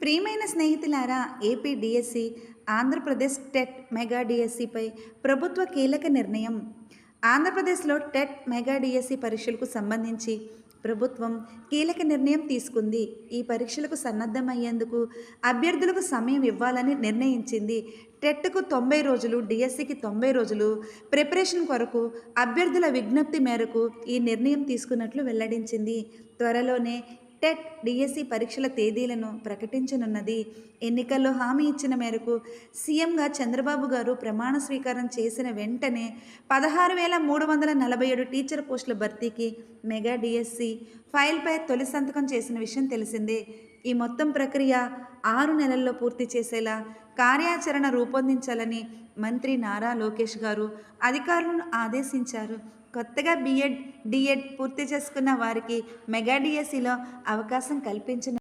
ప్రియమైన స్నేహితులారా, AP DSC, Andhra Pradesh TET mega డిఎస్సిపై ప్రభుత్వ కీలక నిర్ణయం. ఆంధ్రప్రదేశ్లో టెట్ మెగా డిఎస్సి పరీక్షలకు సంబంధించి ప్రభుత్వం కీలక నిర్ణయం తీసుకుంది. ఈ పరీక్షలకు సన్నద్ధమయ్యేందుకు అభ్యర్థులకు సమయం ఇవ్వాలని నిర్ణయించింది. టెట్కు 90 రోజులు, డిఎస్సికి 90 రోజులు ప్రిపరేషన్ కొరకు అభ్యర్థుల విజ్ఞప్తి మేరకు ఈ నిర్ణయం తీసుకున్నట్లు వెల్లడించింది. త్వరలోనే టెట్, డిఎస్సి పరీక్షల తేదీలను ప్రకటించనున్నది. ఎన్నికల్లో హామీ ఇచ్చిన మేరకు సీఎంగా చంద్రబాబు గారు ప్రమాణ స్వీకారం చేసిన వెంటనే 16,347 టీచర్ పోస్టుల భర్తీకి మెగా డిఎస్సి ఫైల్పై తొలి సంతకం చేసిన విషయం తెలిసిందే. ఈ మొత్తం ప్రక్రియ 6 నెలల్లో పూర్తి చేసేలా కార్యాచరణ రూపొందించాలని మంత్రి నారా లోకేష్ గారు అధికారులను ఆదేశించారు. కొత్తగా బీఎడ్, డీఎడ్ పూర్తి చేసుకున్న వారికి మెగా డిఎస్సిలో అవకాశం కల్పించను.